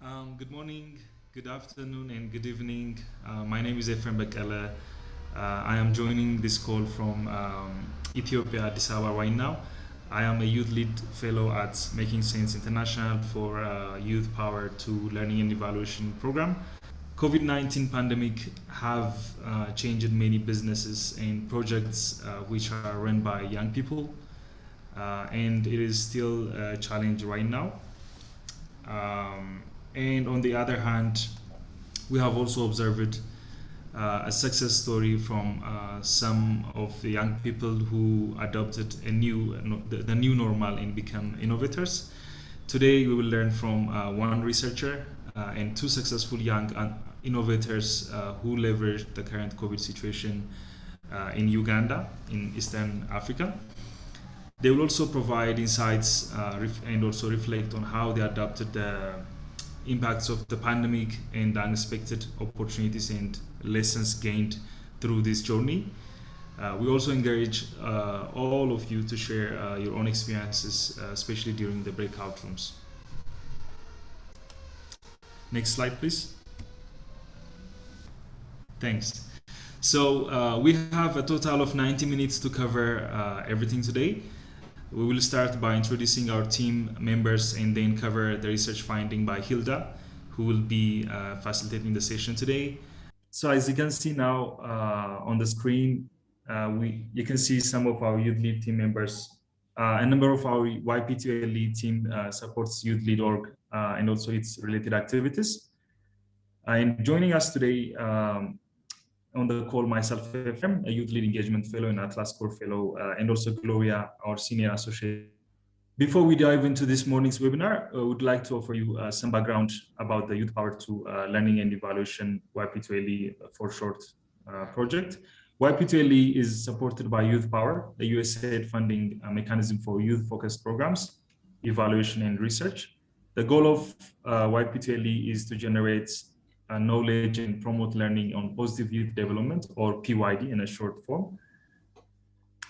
Good morning, good afternoon, and good evening. My name is Efrem Bekele. I am joining this call from Ethiopia, Addis Ababa right now. I am a YouthLead fellow at Making Sense International for Youth Power to Learning and Evaluation program. COVID-19 pandemic have changed many businesses and projects which are run by young people, and it is still a challenge right now. Um, and on the other hand, we have also observed a success story from some of the young people who adopted the new normal and become innovators. Today, we will learn from one researcher and two successful young innovators who leveraged the current COVID situation in Uganda, in Eastern Africa. They will also provide insights and also reflect on how they adapted the impacts of the pandemic and the unexpected opportunities and lessons gained through this journey. We also encourage all of you to share your own experiences, especially during the breakout rooms. Next slide, please. Thanks. So we have a total of 90 minutes to cover everything today. We will start by introducing our team members and then cover the research finding by Hilda, who will be facilitating the session today. So as you can see now on the screen, you can see some of our YouthLead team members. A number of our YP2LE team supports YouthLead.org and also its related activities. And joining us today on the call, myself, Efrem, a YouthLead Engagement Fellow and Atlas Core Fellow, and also Gloria, our Senior Associate. Before we dive into this morning's webinar, I would like to offer you some background about the Youth Power to Learning and Evaluation YP2LE for short project. YP2LE is supported by Youth Power, the USAID funding mechanism for youth-focused programs, evaluation, and research. The goal of YP2LE is to generate knowledge and promote learning on positive youth development, or PYD in a short form.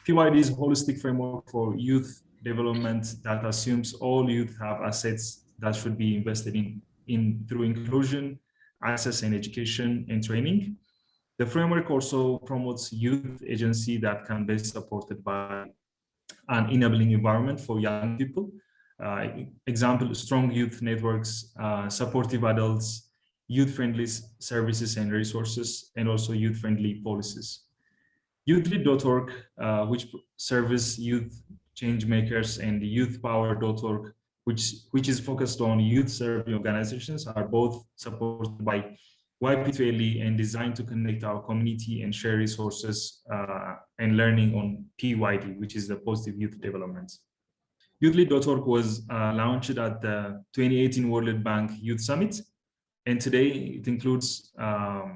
PYD is a holistic framework for youth development that assumes all youth have assets that should be invested in through inclusion, access, and education and training. The framework also promotes youth agency that can be supported by an enabling environment for young people. Example, strong youth networks, supportive adults, youth-friendly services and resources, and also youth-friendly policies. YouthLead.org, which serves youth change makers, and YouthPower.org, which is focused on youth-serving organizations, are both supported by YP2LE and designed to connect our community and share resources and learning on PYD, which is the positive youth development. YouthLead.org was launched at the 2018 World Bank Youth Summit, and today it includes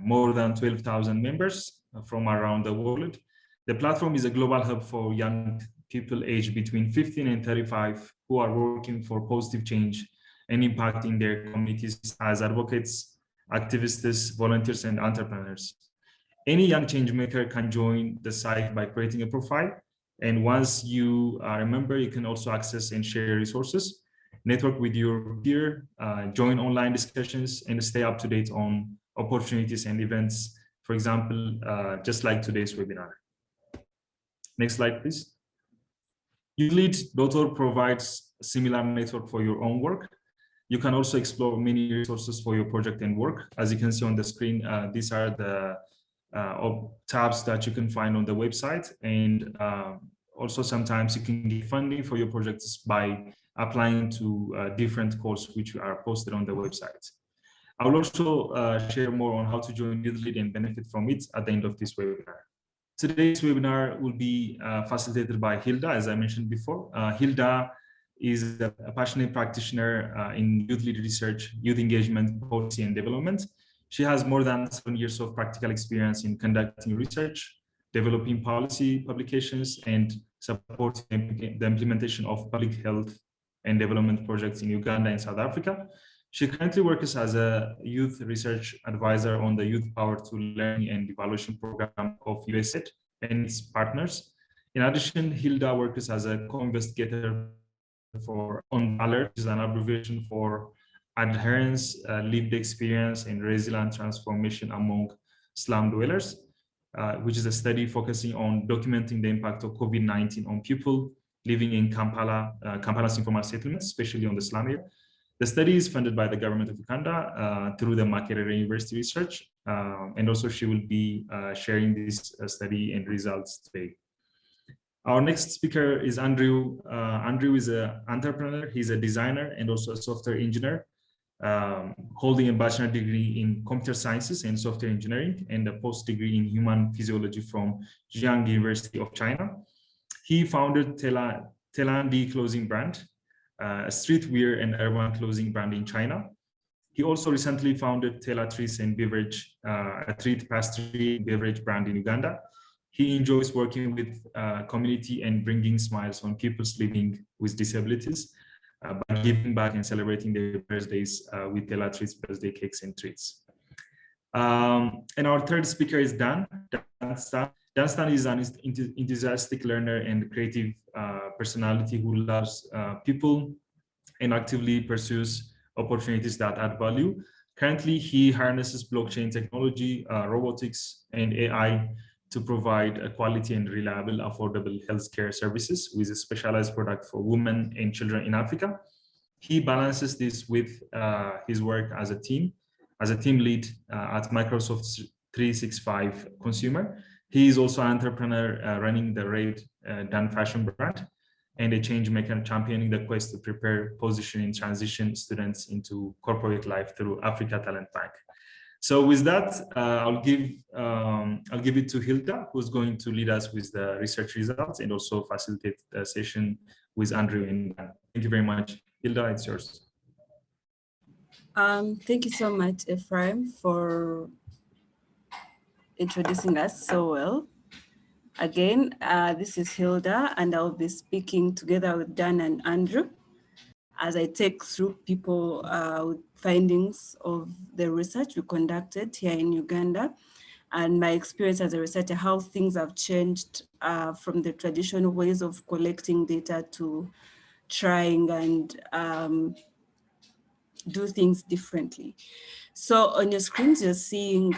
more than 12,000 members from around the world. The platform is a global hub for young people aged between 15 and 35 who are working for positive change and impacting their communities as advocates, activists, volunteers, and entrepreneurs. Any young change maker can join the site by creating a profile. And once you are a member, you can also access and share resources, network with your peer, join online discussions, and stay up to date on opportunities and events, for example, just like today's webinar. Next slide, please. YouthLead.org provides a similar network for your own work. You can also explore many resources for your project and work. As you can see on the screen, these are the tabs that you can find on the website. And also sometimes you can get funding for your projects by applying to different calls which are posted on the website. I will also share more on how to join YouthLead and benefit from it at the end of this webinar. Today's webinar will be facilitated by Hilda, as I mentioned before. Hilda is a passionate practitioner in YouthLead research, youth engagement, policy, and development. She has more than 7 years of practical experience in conducting research, developing policy publications, and supporting the implementation of public health and development projects in Uganda and South Africa. She currently works as a youth research advisor on the Youth Power to Learning and Evaluation program of USAID and its partners. In addition, Hilda works as a co-investigator for On Alert, which is an abbreviation for adherence, lived experience, and resilient transformation among slum dwellers, which is a study focusing on documenting the impact of COVID-19 on people living in Kampala's informal settlements, especially on the slum area. The study is funded by the government of Uganda through the Makerere University Research, and also she will be sharing this study and results today. Our next speaker is Andrew. Andrew is an entrepreneur. He's a designer and also a software engineer, holding a bachelor degree in computer sciences and software engineering and a post degree in human physiology from Jiang University of China. He founded Telandi clothing brand, a streetwear and urban clothing brand in China. He also recently founded Tela Treats and Beverage, a treat pastry beverage brand in Uganda. He enjoys working with community and bringing smiles on people living with disabilities by giving back and celebrating their birthdays with Tela Treats birthday cakes and treats. And our third speaker is Danstan. Danstan is an enthusiastic learner and creative personality who loves people and actively pursues opportunities that add value. Currently, he harnesses blockchain technology, robotics, and AI to provide a quality and reliable, affordable healthcare services with a specialized product for women and children in Africa. He balances this with his work as a team lead at Microsoft 365 Consumer. He is also an entrepreneur running the Red Done fashion brand and a change maker championing the quest to prepare, position, and transition students into corporate life through Africa Talent Bank. So with that, I'll give it to Hilda, who's going to lead us with the research results and also facilitate the session with Andrew and Dan. Thank you very much. Hilda, it's yours. Thank you so much, Ephraim, for introducing us so well. Again, this is Hilda, and I'll be speaking together with Dan and Andrew as I take through people with findings of the research we conducted here in Uganda and my experience as a researcher, how things have changed from the traditional ways of collecting data to trying and do things differently. So on your screens, you're seeing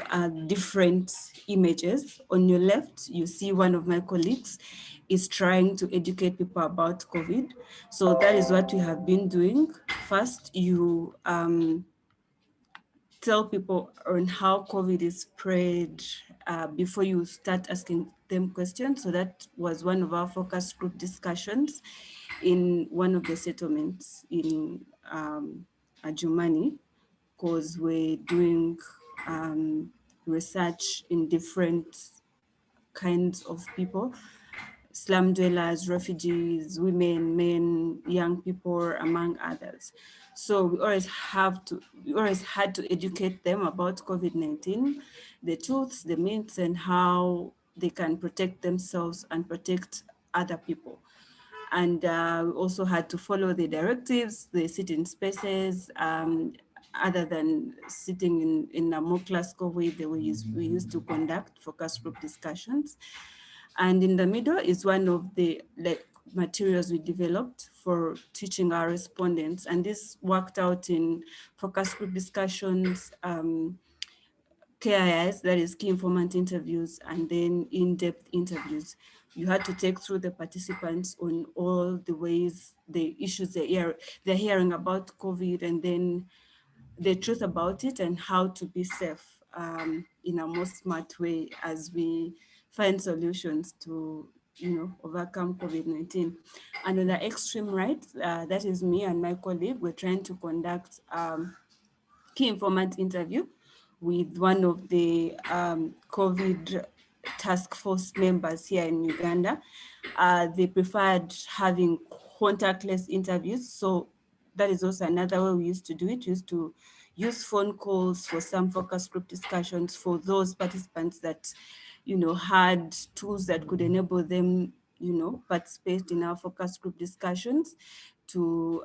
different images. On your left, you see one of my colleagues is trying to educate people about COVID. So that is what we have been doing. First, you tell people on how COVID is spread before you start asking them questions. So that was one of our focus group discussions in one of the settlements in Adjumani, because we're doing research in different kinds of people, slum dwellers, refugees, women, men, young people, among others. So we always had to educate them about COVID-19, the truths, the myths, and how they can protect themselves and protect other people. And we also had to follow the directives. They sit in spaces other than sitting in a more classical way that we used to conduct focus group discussions. And in the middle is one of the materials we developed for teaching our respondents. And this worked out in focus group discussions, KIS, that is key informant interviews, and then in-depth interviews. You had to take through the participants on all the ways, the issues they're hearing about COVID, and then the truth about it and how to be safe in a more smart way as we find solutions to overcome COVID-19. And on the extreme right, that is me and my colleague. We're trying to conduct key informant interview with one of the COVID task force members here in Uganda. They preferred having contactless interviews. So that is also another way we used to do it. We used to use phone calls for some focus group discussions for those participants that, had tools that could enable them, participate in our focus group discussions to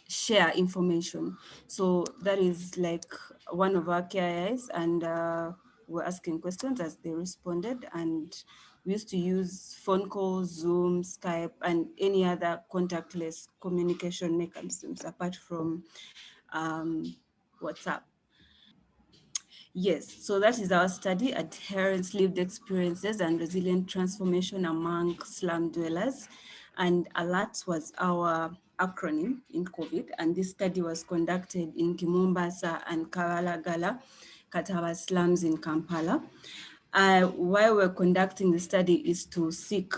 share information. So that is like one of our KIs, and we're asking questions as they responded, and We used to use phone calls, Zoom, Skype, and any other contactless communication mechanisms apart from WhatsApp. Yes, so that is our study, Adherence, Lived Experiences and Resilient Transformation Among Slum Dwellers. And ALERT was our acronym in COVID. And this study was conducted in Kimumbasa and Kagalagala, Katawa slums in Kampala. Why we're conducting the study is to seek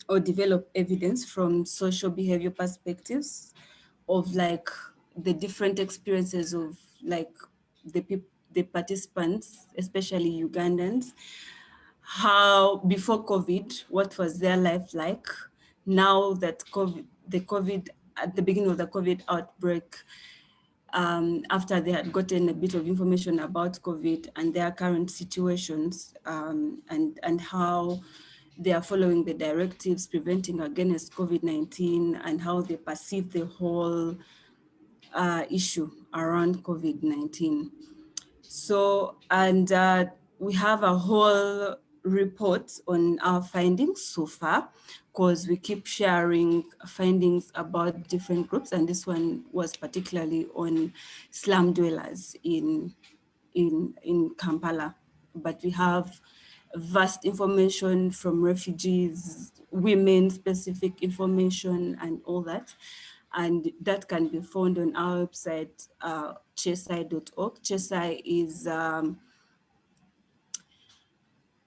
or develop evidence from social behavior perspectives of like the different experiences of like the participants, especially Ugandans, how before COVID, what was their life like? Now that COVID, at the beginning of the COVID outbreak, after they had gotten a bit of information about COVID and their current situations, and how they are following the directives preventing against COVID-19 and how they perceive the whole issue around COVID-19. So, and we have a whole report on our findings so far, because we keep sharing findings about different groups, and this one was particularly on slum dwellers in Kampala. But we have vast information from refugees, women-specific information, and all that. And that can be found on our website, chesai.org. Chesai is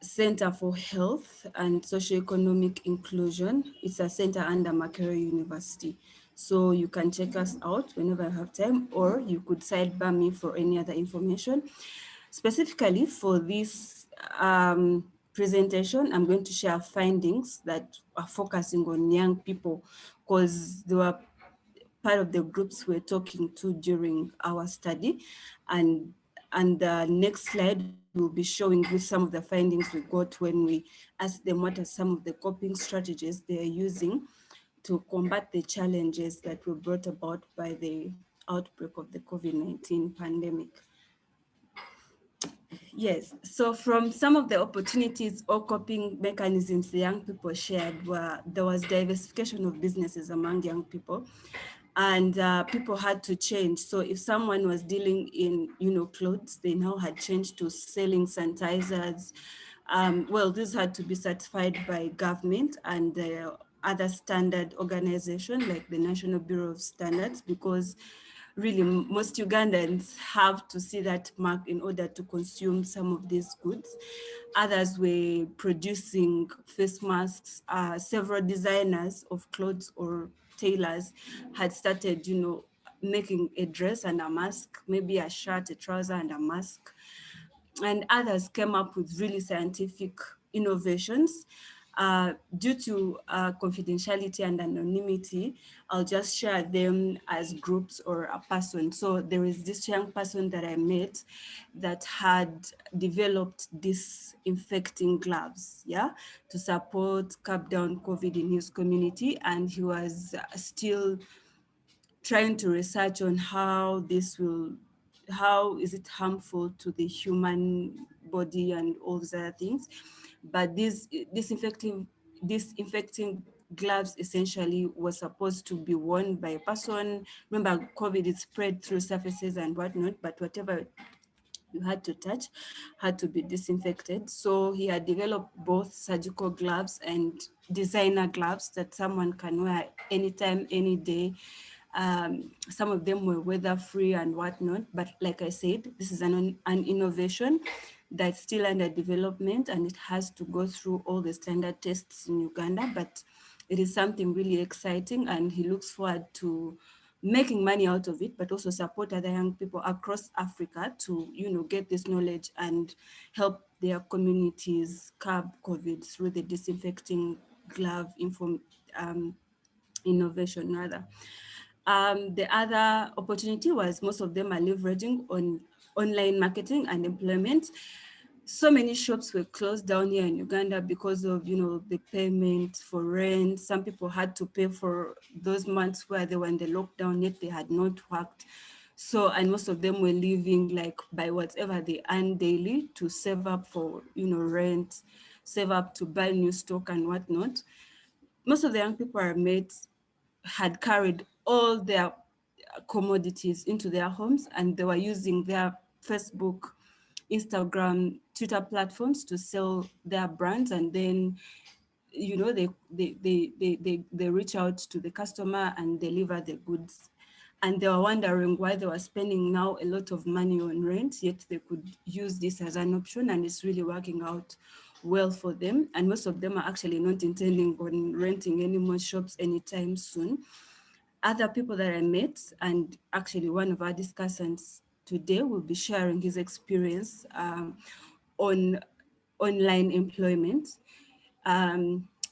Center for Health and Socioeconomic Inclusion. It's a center under Makerere University. So you can check us out whenever you have time, or you could sidebar me for any other information. Specifically for this presentation, I'm going to share findings that are focusing on young people, because they were part of the groups we're talking to during our study. And the next slide will be showing you some of the findings we got when we asked them what are some of the coping strategies they're using to combat the challenges that were brought about by the outbreak of the COVID-19 pandemic. Yes, so from some of the opportunities or coping mechanisms the young people shared were, there was diversification of businesses among young people, and people had to change. So if someone was dealing in, clothes, they now had changed to selling sanitizers. Well, this had to be certified by government and other standard organization like the National Bureau of Standards, because really most Ugandans have to see that mark in order to consume some of these goods. Others were producing face masks. Several designers of clothes or tailors had started, making a dress and a mask, maybe a shirt, a trouser and a mask. And others came up with really scientific innovations. Due to confidentiality and anonymity, I'll just share them as groups or a person. So there is this young person that I met that had developed disinfecting gloves, to support curb down COVID in his community. And he was still trying to research on how is it harmful to the human body and all those other things. But this disinfecting gloves essentially was supposed to be worn by a person. Remember, COVID is spread through surfaces and whatnot, but whatever you had to touch had to be disinfected. So he had developed both surgical gloves and designer gloves that someone can wear anytime, any day. Some of them were weather-free and whatnot, but like I said, this is an innovation that's still under development, and it has to go through all the standard tests in Uganda, but it is something really exciting, and he looks forward to making money out of it, but also support other young people across Africa to, get this knowledge and help their communities curb COVID through the disinfecting glove innovation rather. The other opportunity was most of them are leveraging on online marketing and employment. So many shops were closed down here in Uganda because of, the payment for rent. Some people had to pay for those months where they were in the lockdown, yet they had not worked. So, and most of them were living like by whatever they earn daily to save up for, rent. save up to buy new stock and whatnot. Most of the young people I met had carried all their commodities into their homes, and they were using their Facebook, Instagram, Twitter platforms to sell their brands. And then, you know, they reach out to the customer and deliver the goods. And they were wondering why they were spending now a lot of money on rent, yet they could use this as an option, and it's really working out well for them. And most of them are actually not intending on renting any more shops anytime soon. Other people that I met, and actually one of our discussants today will be sharing his experience on online employment.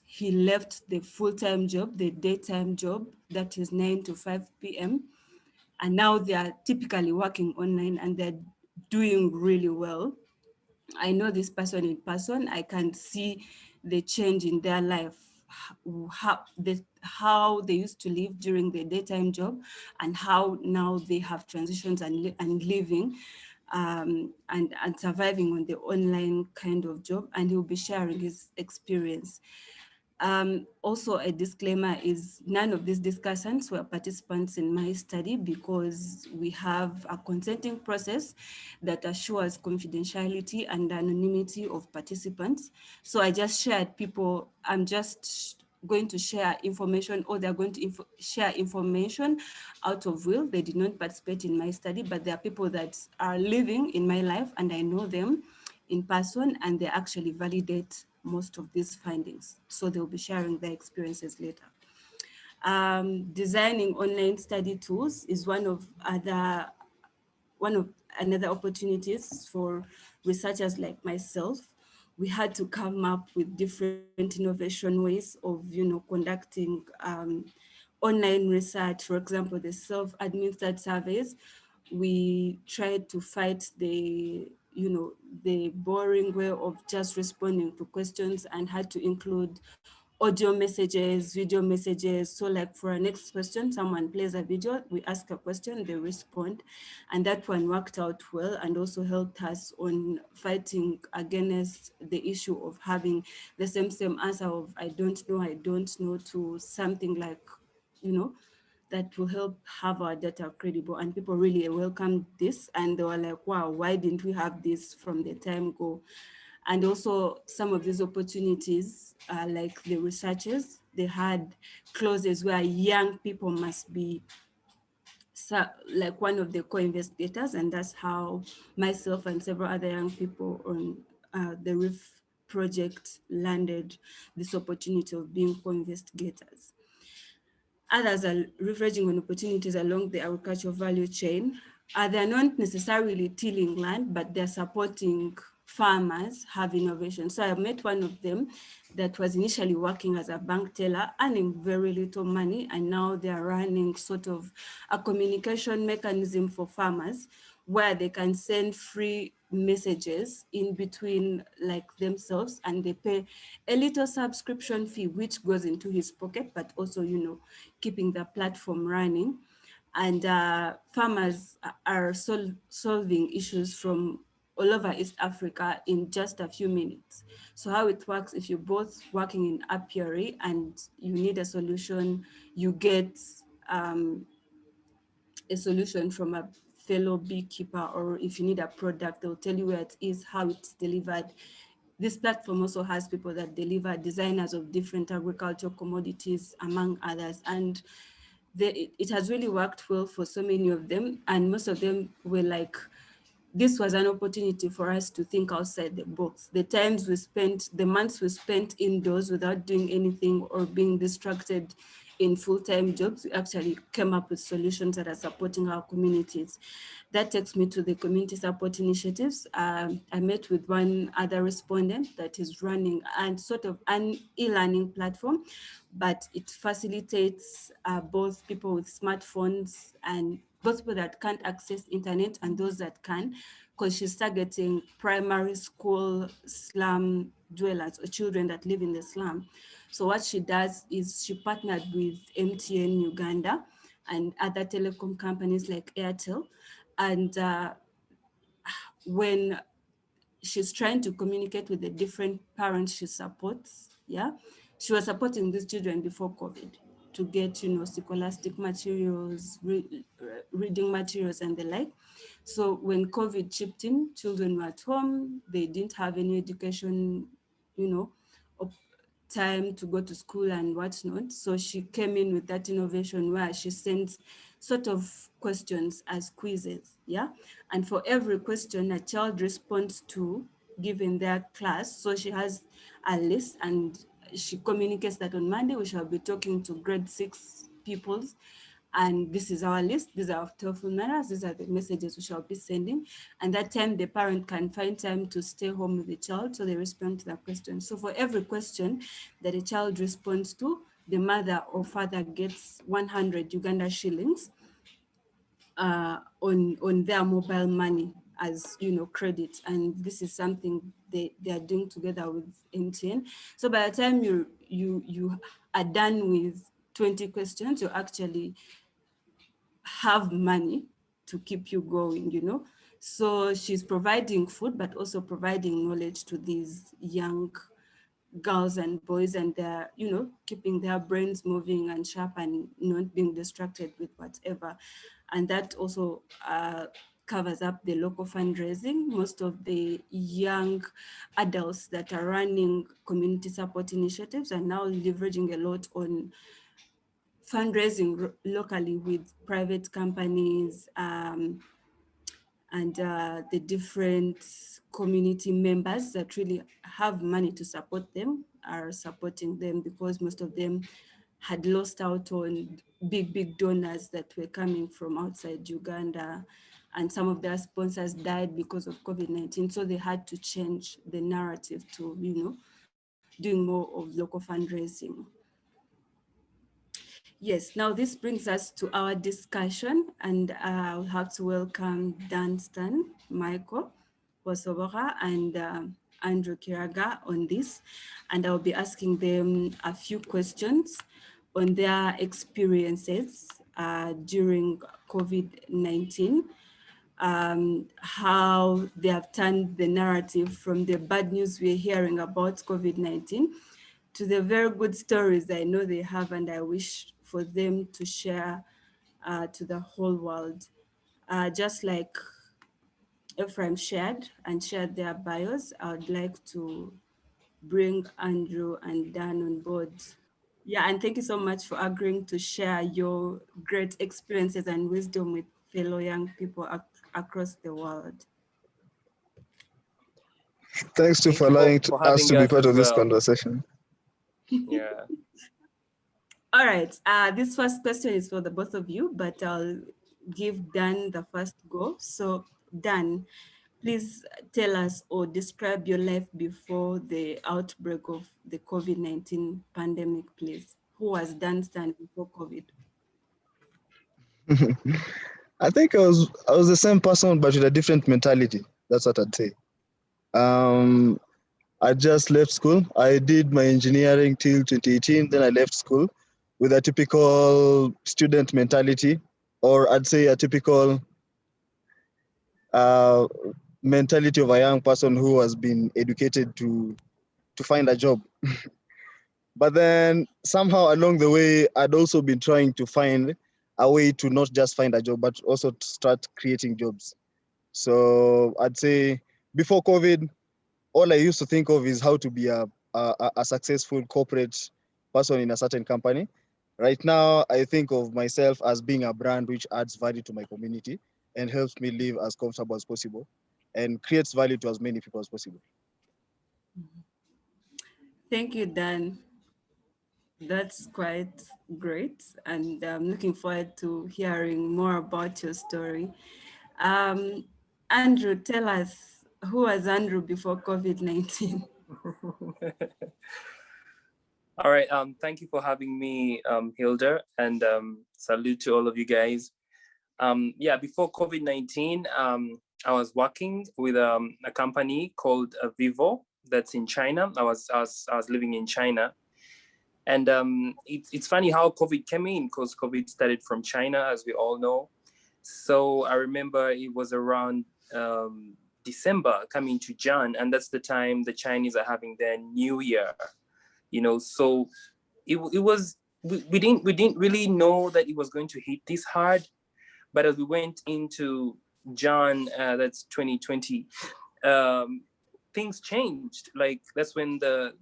He left the full-time job, the daytime job, that is 9 to 5 p.m. And now they are typically working online and they're doing really well. I know this person in person. I can see the change in their life, how they used to live during the daytime job and how now they have transitions and living and surviving on the online kind of job. And he'll be sharing his experience. Also, a disclaimer is none of these discussants were participants in my study because we have a consenting process that assures confidentiality and anonymity of participants. So I just shared people, I'm just going to share information, or they're going to share information out of will. They did not participate in my study, but there are people that are living in my life and I know them in person, and they actually validate most of these findings. So they'll be sharing their experiences later. Designing online study tools is one of another opportunities for researchers like myself. We had to come up with different innovation ways of, conducting online research. For example, the self-administered surveys. We tried to fight the boring way of just responding to questions and had to include audio messages, video messages. So like for our next question, someone plays a video, we ask a question, they respond. And that one worked out well and also helped us on fighting against the issue of having the same answer of I don't know to something like, that will help have our data credible. And people really welcomed this and they were like, wow, why didn't we have this from the time go? And also some of these opportunities, like the researchers, they had clauses where young people must be like one of the co-investigators, and that's how myself and several other young people on the REEF project landed this opportunity of being co-investigators. Others are leveraging on opportunities along the agricultural value chain. They're not necessarily tilling land, but they're supporting farmers have innovation. So I met one of them that was initially working as a bank teller, earning very little money, and now they are running sort of a communication mechanism for farmers where they can send free messages in between like themselves, and they pay a little subscription fee which goes into his pocket, but also keeping the platform running. And farmers are solving issues from all over East Africa in just a few minutes. So how it works, if you're both working in apiary and you need a solution, you get a solution from a fellow beekeeper, or if you need a product, they'll tell you where it is, how it's delivered. This platform also has people that deliver, designers of different agricultural commodities, among others. And it has really worked well for so many of them. And most of them were like, this was an opportunity for us to think outside the box. The months we spent indoors without doing anything or being distracted in full-time jobs, we actually came up with solutions that are supporting our communities. That takes me to the community support initiatives. I met with one other respondent that is running and sort of an e-learning platform, but it facilitates both people with smartphones and both people that can't access internet and those that can, because she's targeting primary school slum dwellers or children that live in the slum. So what she does is she partnered with MTN Uganda and other telecom companies like Airtel. And when she's trying to communicate with the different parents she supports. Yeah, she was supporting these children before COVID to get, scholastic materials, reading materials and the like. So when COVID chipped in, children were at home, they didn't have any education, time to go to school and whatnot. So she came in with that innovation where she sends sort of questions as quizzes, yeah? And for every question, a child responds to given their class. So she has a list and she communicates that on Monday we shall be talking to grade 6 pupils, and this is our list, these are our telephone numbers, these are the messages we shall be sending. And that time the parent can find time to stay home with the child, so they respond to that question. So for every question that a child responds to, the mother or father gets 100 Uganda shillings on their mobile money as credit. And this is something they are doing together with MTN. So by the time you are done with 20 questions, you actually have money to keep you going. So she's providing food, but also providing knowledge to these young girls and boys, and they're, keeping their brains moving and sharp and not being distracted with whatever. And that also covers up the local fundraising. Most of the young adults that are running community support initiatives are now leveraging a lot on fundraising locally with private companies and the different community members that really have money to support them are supporting them, because most of them had lost out on big donors that were coming from outside Uganda, and some of their sponsors died because of COVID-19. So they had to change the narrative to, doing more of local fundraising. Yes, now this brings us to our discussion, and I'll have to welcome Danstan Micheal Wasobhoka and Andrew Kiragga on this. And I'll be asking them a few questions on their experiences during COVID-19, how they have turned the narrative from the bad news we're hearing about COVID-19 to the very good stories I know they have, and I wish for them to share to the whole world. Just like Ephraim shared their bios, I would like to bring Andrew and Dan on board. Yeah, and thank you so much for agreeing to share your great experiences and wisdom with fellow young people across the world. Thanks to for allowing us to be part of this conversation. Yeah. All right. This first question is for the both of you, but I'll give Dan the first go. So Dan, please tell us or describe your life before the outbreak of the COVID-19 pandemic, please. Who was Danstan before COVID? I think I was the same person, but with a different mentality. That's what I'd say. I just left school. I did my engineering till 2018. Then I left school with a typical student mentality, or I'd say a typical mentality of a young person who has been educated to find a job. But then somehow along the way, I'd also been trying to find a way to not just find a job, but also to start creating jobs. So I'd say before COVID, all I used to think of is how to be a successful corporate person in a certain company. Right now, I think of myself as being a brand which adds value to my community and helps me live as comfortable as possible and creates value to as many people as possible. Thank you, Dan. That's quite great, and I'm looking forward to hearing more about your story. Andrew, tell us, who was Andrew before COVID-19? All right. Thank you for having me, Hilda, and salute to all of you guys. Yeah, before COVID-19, I was working with a company called Vivo that's in China. I was living in China. And it's funny how COVID came in, because COVID started from China, as we all know. So I remember it was around December coming to Jan, and that's the time the Chinese are having their New Year. So it was we didn't really know that it was going to hit this hard, but as we went into Jan, that's 2020, things changed. Like that's when the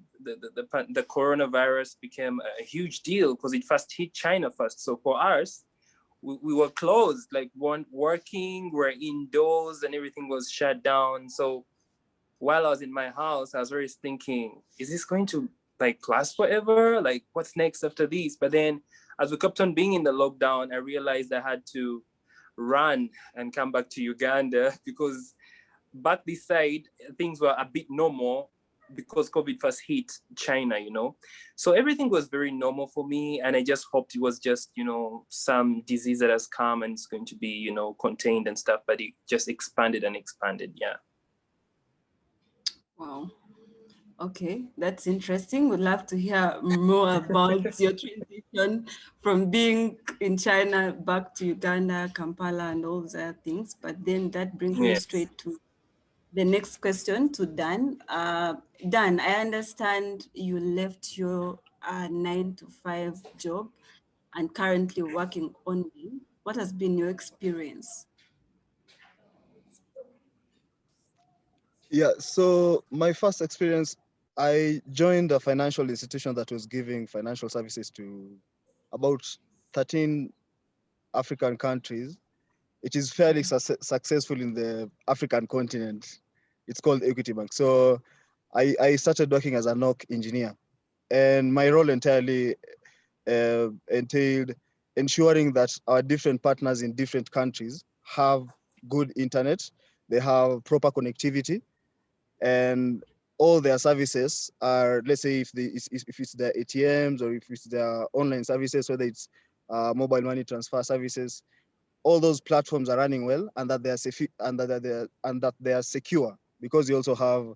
coronavirus became a huge deal because it first hit China first. So for us, we were closed, like weren't working, we're indoors, and everything was shut down. So while I was in my house, I was always thinking, is this going to like last forever? Like what's next after this? But then as we kept on being in the lockdown, I realized I had to run and come back to Uganda because back this side, things were a bit normal because COVID first hit China, So everything was very normal for me. And I just hoped it was just, some disease that has come and it's going to be, contained and stuff, but it just expanded and expanded. Yeah. Wow. Okay, that's interesting. We'd love to hear more about your transition from being in China back to Uganda, Kampala, and all those other things. But then that brings me Yes. straight to the next question to Dan. Dan, I understand you left your 9-to-5 job and currently working online. What has been your experience? Yeah, so my first experience, I joined a financial institution that was giving financial services to about 13 African countries. It is fairly successful in the African continent. It's called Equity Bank. So I started working as a NOC engineer, and my role entirely entailed ensuring that our different partners in different countries have good internet, they have proper connectivity, and all their services are, let's say, if it's their ATMs or if it's their online services, whether it's mobile money transfer services, all those platforms are running well, and that they are safe, and that they are secure, because you also have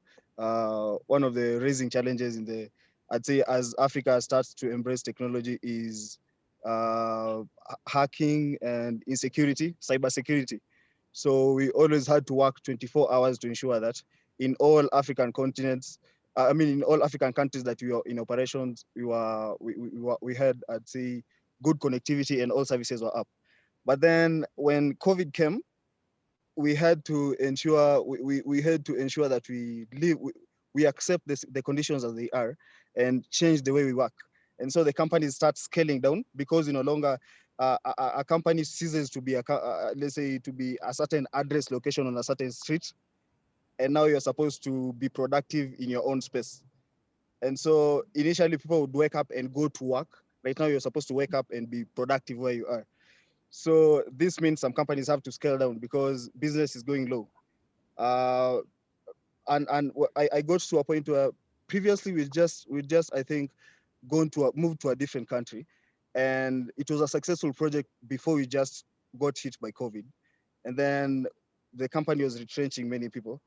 one of the raising challenges in the, I'd say, as Africa starts to embrace technology, is hacking and insecurity, cybersecurity. So we always had to work 24 hours to ensure that in all African continents, in all African countries that we are in operations, we had, I'd say, good connectivity and all services were up. But then when COVID came, we had to ensure that we accept the conditions as they are and change the way we work. And so the companies start scaling down, because no longer a company ceases to be let's say to be a certain address location on a certain street, and now you're supposed to be productive in your own space. And so initially people would wake up and go to work. Right now you're supposed to wake up and be productive where you are. So this means some companies have to scale down because business is going low. And I got to a point where previously we just I think moved to a different country, and it was a successful project before we just got hit by COVID, and then the company was retrenching many people,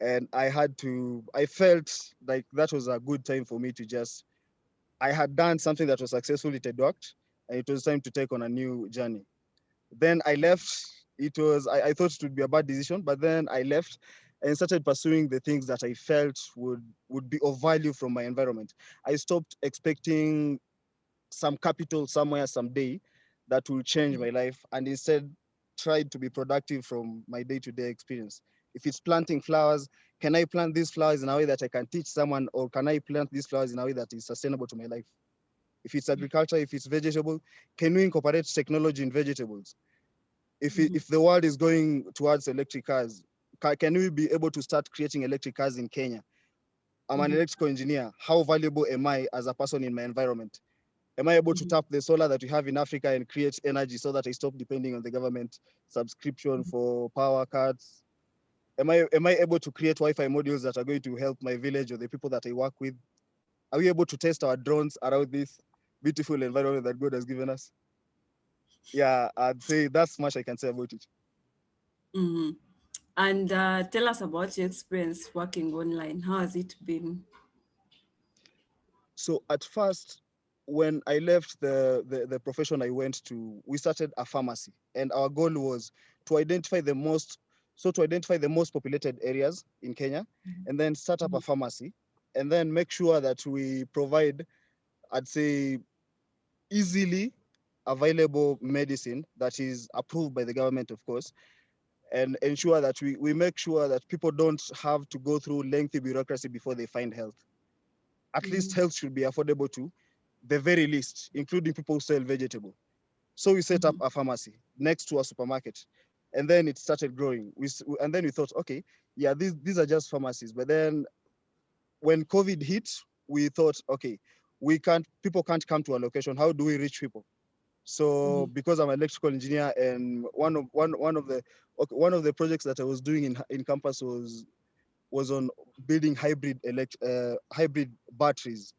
and I felt like that was a good time for me to just, I had done something that was successful, it had worked, and it was time to take on a new journey. Then I left. I thought it would be a bad decision, but then I left and started pursuing the things that I felt would be of value from my environment. I stopped expecting some capital somewhere someday that will change my life, and instead tried to be productive from my day-to-day experience. If it's planting flowers, can I plant these flowers in a way that I can teach someone, or can I plant these flowers in a way that is sustainable to my life? If it's agriculture, if it's vegetable, can we incorporate technology in vegetables? If the world is going towards electric cars, can we be able to start creating electric cars in Kenya? I'm an electrical engineer. How valuable am I as a person in my environment? Am I able to tap the solar that we have in Africa and create energy so that I stop depending on the government subscription for power cards? Am I able to create Wi-Fi modules that are going to help my village or the people that I work with? Are we able to test our drones around this beautiful environment that God has given us? Yeah, I'd say that's much I can say about it. Mm-hmm. And tell us about your experience working online. How has it been? So at first, when I left the profession I went to, we started a pharmacy, and our goal was to identify the most So to identify the most populated areas in Kenya, and then start up a pharmacy, and then make sure that we provide, I'd say, easily available medicine that is approved by the government, of course, and ensure that we make sure that people don't have to go through lengthy bureaucracy before they find health. At least health should be affordable to the very least, including people who sell vegetable. So we set up a pharmacy next to a supermarket, and then it started growing. And then we thought, okay, yeah, these are just pharmacies. But then when COVID hit, we thought, okay, people can't come to our location. How do we reach people? So because I'm an electrical engineer, and one of the projects that I was doing in campus was on building hybrid batteries.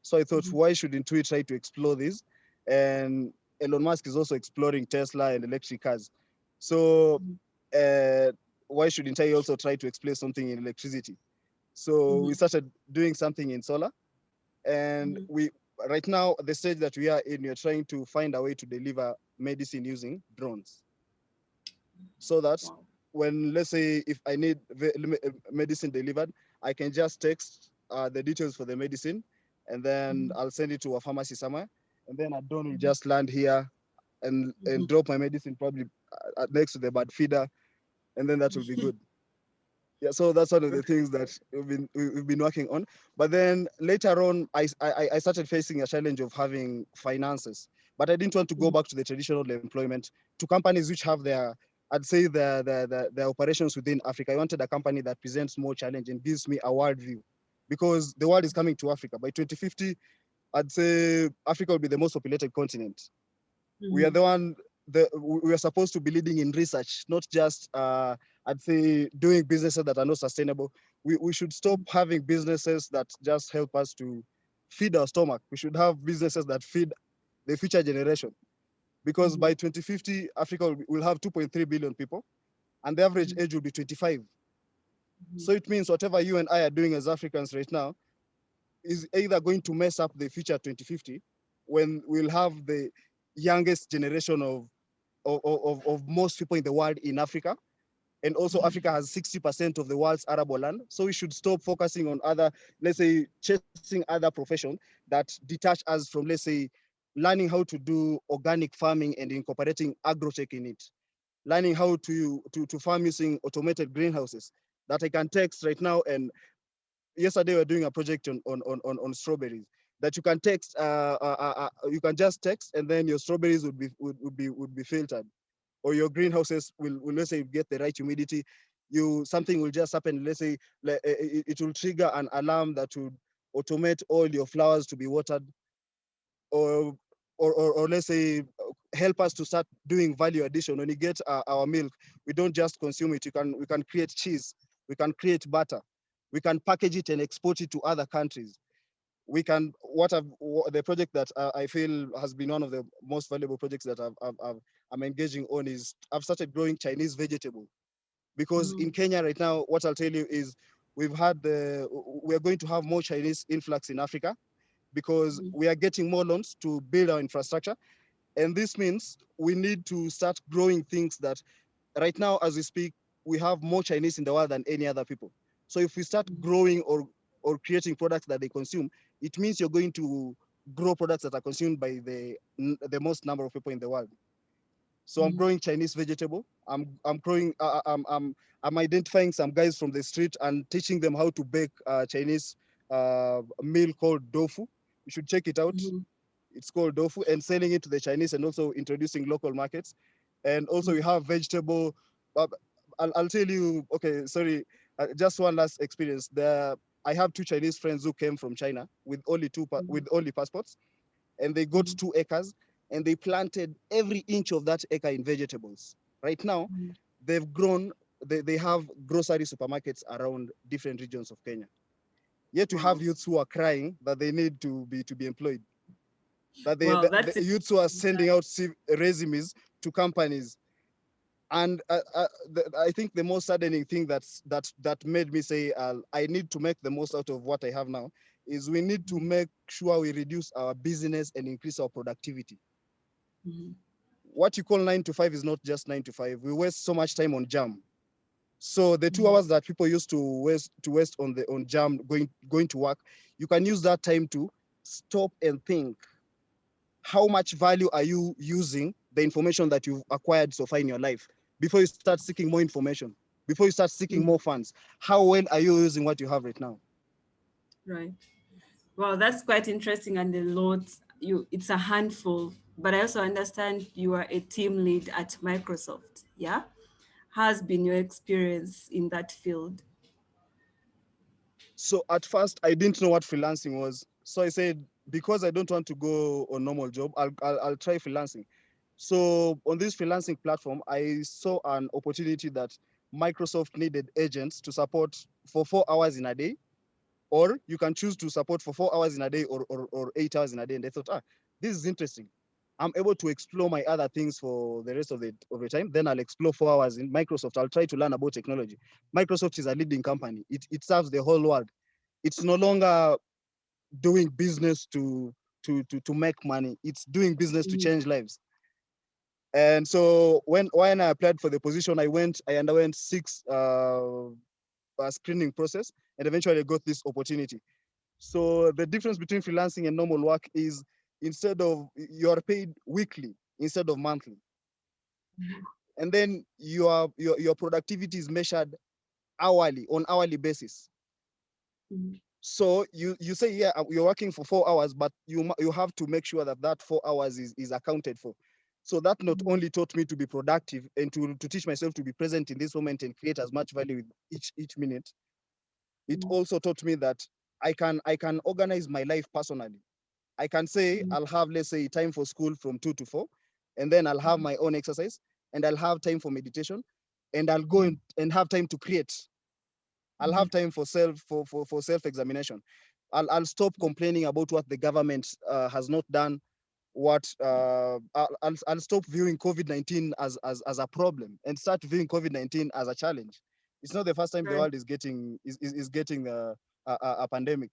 So I thought, why shouldn't we try to explore this? And Elon Musk is also exploring Tesla and electric cars. So why shouldn't I also try to explore something in electricity? So we started doing something in solar, and right now, the stage that we are in, we're trying to find a way to deliver medicine using drones. So that when, let's say, if I need medicine delivered, I can just text the details for the medicine, and then I'll send it to a pharmacy somewhere, and then a drone will just land here and drop my medicine probably next to the bird feeder, and then that will be good. Yeah, so that's one of the things that we've been working on. But then later on, I started facing a challenge of having finances. But I didn't want to go back to the traditional employment, to companies which have I'd say their operations within Africa. I wanted a company that presents more challenge and gives me a world view, because the world is coming to Africa. By 2050, I'd say Africa will be the most populated continent. We are we are supposed to be leading in research, not just I'd say doing businesses that are not sustainable. We should stop having businesses that just help us to feed our stomach. We should have businesses that feed the future generation, because by 2050, Africa will have 2.3 billion people, and the average age will be 25. So it means whatever you and I are doing as Africans right now is either going to mess up the future 2050, when we'll have the youngest generation of most people in the world in Africa. And also Africa has 60% of the world's arable land. So we should stop focusing on other, let's say, chasing other professions that detach us from, let's say, learning how to do organic farming and incorporating agrotech in it. Learning how to farm using automated greenhouses that I can text right now. And yesterday we were doing a project on strawberries that you can text, you can just text, and then your strawberries would be filtered, or your greenhouses will let's say get the right humidity. Something will just happen. Let's say it will trigger an alarm that would automate all your flowers to be watered, or let's say help us to start doing value addition. When you get our milk, we don't just consume it. We can create cheese, we can create butter, we can package it and export it to other countries. We can, the project that I feel has been one of the most valuable projects that I'm engaging on is I've started growing Chinese vegetable, because in Kenya right now, what I'll tell you is we're going to have more Chinese influx in Africa, because we are getting more loans to build our infrastructure. And this means we need to start growing things that right now, as we speak, we have more Chinese in the world than any other people. So if we start growing or creating products that they consume, it means you're going to grow products that are consumed by the most number of people in the world. So I'm growing Chinese vegetable. I'm identifying some guys from the street and teaching them how to bake Chinese meal called tofu. You should check it out. It's called tofu, and selling it to the Chinese, and also introducing local markets. And also we have vegetable. I'll tell you. Okay, sorry. Just one last experience. I have 2 Chinese friends who came from China with only passports, and they got 2 acres, and they planted every inch of that acre in vegetables. Right now, they've grown. They have grocery supermarkets around different regions of Kenya. Yet you have youths who are crying that they need to be employed. That the youths who are sending out resumes to companies. And I think the most saddening thing that made me say I need to make the most out of what I have now is we need to make sure we reduce our business and increase our productivity. What you call 9 to 5 is not just 9 to 5. We waste so much time on jam. So the 2 hours that people used to waste on jam going to work, you can use that time to stop and think. How much value are you using the information that you've acquired so far in your life before you start seeking more information, before you start seeking more funds? How well are you using what you have right now? Right. Well, that's quite interesting, and a lot. It's a handful, but I also understand you are a team lead at Microsoft. Yeah, has been your experience in that field? So at first, I didn't know what freelancing was. So I said, because I don't want to go on normal job, I'll try freelancing. So on this freelancing platform, I saw an opportunity that Microsoft needed agents to support for 4 hours in a day, or you can choose to support for 4 hours in a day or 8 hours in a day. And I thought, this is interesting. I'm able to explore my other things for the rest of the time. Then I'll explore 4 hours in Microsoft. I'll try to learn about technology. Microsoft is a leading company. It serves the whole world. It's no longer doing business to make money. It's doing business to change lives. And so when I applied for the position, I underwent 6 screening process, and eventually I got this opportunity. So the difference between freelancing and normal work is, instead of, you're paid weekly instead of monthly. And then your productivity is measured hourly, on hourly basis. So you say, yeah, you're working for 4 hours, but you have to make sure that 4 hours is accounted for. So that not only taught me to be productive and to teach myself to be present in this moment and create as much value with each minute, it also taught me that I can organize my life personally. I can say I'll have, let's say, time for school from 2 to 4, and then I'll have my own exercise, and I'll have time for meditation, and I'll go and have time to create. I'll have time for self-examination. I'll stop complaining about what the government has not done. I'll stop viewing COVID-19 as a problem and start viewing COVID-19 as a challenge. It's not the first time the world is getting a pandemic,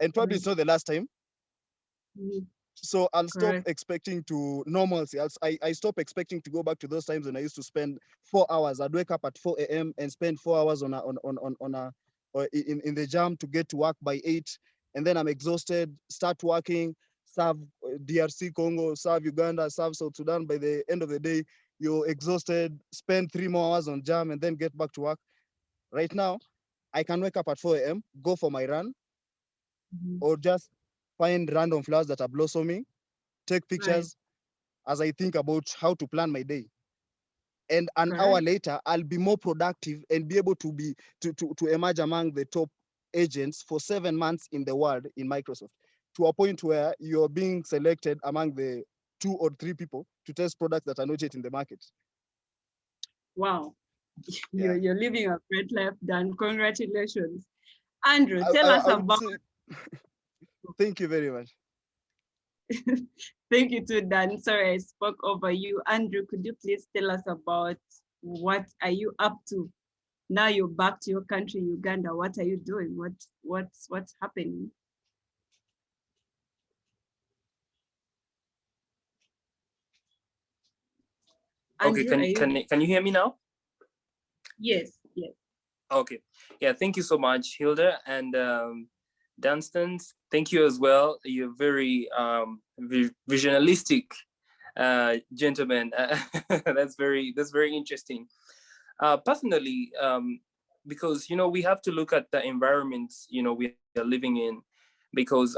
and probably it's not the last time. So I'll stop expecting to normalcy. I stop expecting to go back to those times when I used to spend 4 hours. I'd wake up at 4 a.m. and spend 4 hours in the jam to get to work by 8, and then I'm exhausted. Start working, serve DRC Congo, serve Uganda, serve South Sudan. By the end of the day, you're exhausted. Spend 3 more hours on jam and then get back to work. Right now, I can wake up at 4 a.m., go for my run, or just find random flowers that are blossoming, take pictures as I think about how to plan my day. And an hour later, I'll be more productive and be able to emerge among the top agents for 7 months in the world in Microsoft, to a point where you're being selected among the 2 or 3 people to test products that are not yet in the market. Wow. You're living a great life, Dan. Congratulations. Andrew, tell us about... Thank you very much. Thank you too, Dan. Sorry, I spoke over you. Andrew, could you please tell us about what are you up to? Now you're back to your country, Uganda. What are you doing? What's happening? Okay, can you hear me now? Yes, yes. Okay, yeah, thank you so much, Hilda, and Danstan, thank you as well. You're very visionalistic gentleman. That's very interesting. Personally, because we have to look at the environments we are living in, because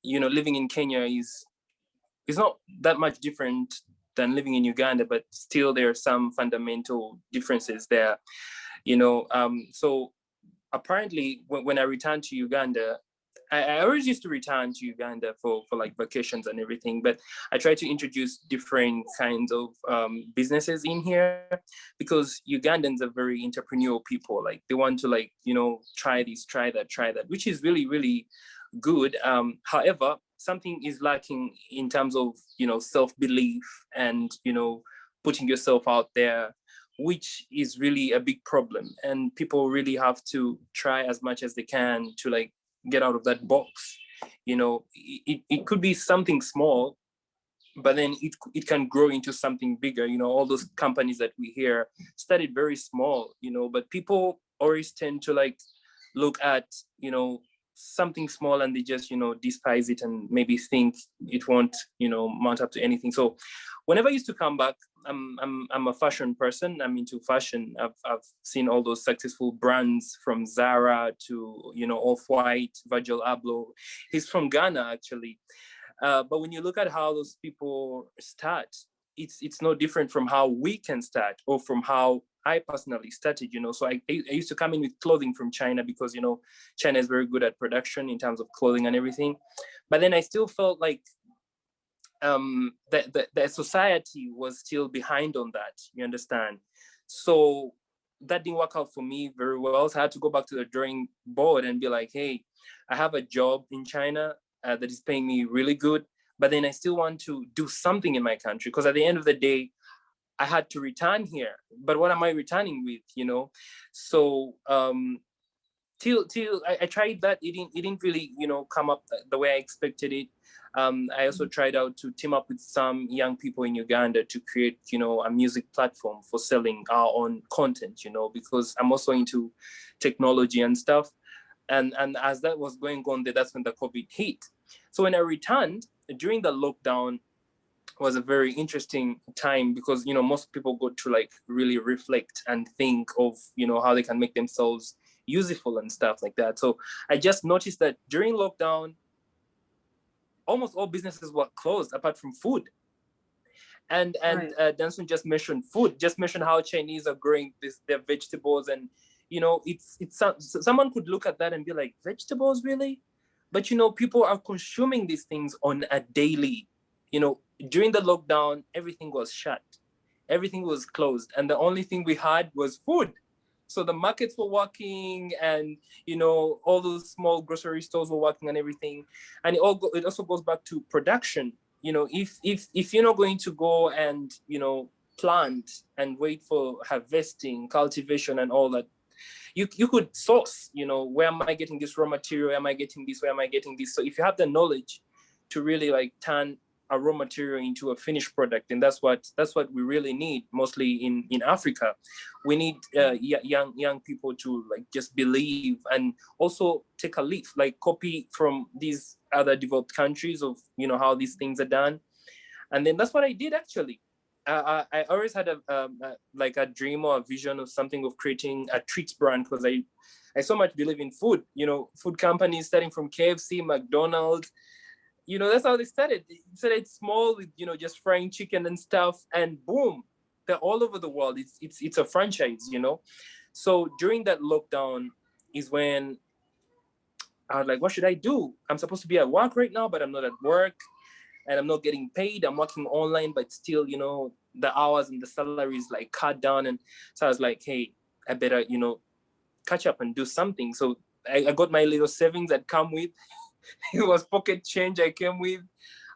living in Kenya is not that much different than living in Uganda, but still there are some fundamental differences there. So apparently when I returned to Uganda, I always used to return to Uganda for like vacations and everything, but I try to introduce different kinds of businesses in here, because Ugandans are very entrepreneurial people. Like they want to try this, try that, which is really, really good. However, something is lacking in terms of self-belief and putting yourself out there, which is really a big problem. And people really have to try as much as they can to get out of that box. It could be something small, but then it can grow into something bigger. You know, all those companies that we hear started very small, you know, but people always tend to like look at, you know, something small and they just, you know, despise it and maybe think it won't, you know, mount up to anything. So whenever I used to come back, I'm a fashion person. I'm into fashion. I've seen all those successful brands from Zara to, you know, Off-White, Virgil Abloh. He's from Ghana actually. But when you look at how those people start, it's no different from how we can start or from how I personally started, you know. So I used to come in with clothing from China because, you know, China is very good at production in terms of clothing and everything. But then I still felt like the society was still behind on that, you understand? So that didn't work out for me very well. So I had to go back to the drawing board and be like, hey, I have a job in China that is paying me really good, but then I still want to do something in my country, because at the end of the day, I had to return here. But what am I returning with, you know? So till I tried that, it didn't really, you know, come up the way I expected it. I also tried out to team up with some young people in Uganda to create, you know, a music platform for selling our own content, you know, because I'm also into technology and stuff. And as that was going on there, that's when the COVID hit. So when I returned during the lockdown, was a very interesting time because, you know, most people go to like really reflect and think of, you know, how they can make themselves useful and stuff like that. So I just noticed that during lockdown, almost all businesses were closed apart from food. And Right. Danstan just mentioned how Chinese are growing their vegetables, and you know, it's someone could look at that and be like, vegetables really? But you know, people are consuming these things on a daily. You know, during the lockdown, everything was shut, everything was closed, and the only thing we had was food. So the markets were working, and you know, all those small grocery stores were working and everything. And it also goes back to production. You know, if you're not going to go and, you know, plant and wait for harvesting, cultivation and all that, you could source, you know, where am I getting this raw material? Where am I getting this? Where am I getting this? So if you have the knowledge to really like turn a raw material into a finished product, and that's what we really need, mostly in Africa. We need young people to like just believe and also take a leaf, like copy from these other developed countries of, you know, how these things are done. And then that's what I did actually. I always had like a dream or a vision of something, of creating a treats brand, because I so much believe in food. You know, food companies starting from KFC, McDonald's, you know, that's how they started. They started small with, you know, just frying chicken and stuff, and boom, they're all over the world. It's a franchise, you know. So during that lockdown is when I was like, what should I do? I'm supposed to be at work right now, but I'm not at work and I'm not getting paid. I'm working online, but still, you know, the hours and the salaries like cut down. And so I was like, hey, I better, you know, catch up and do something. So I got my little savings that come with. It was pocket change I came with.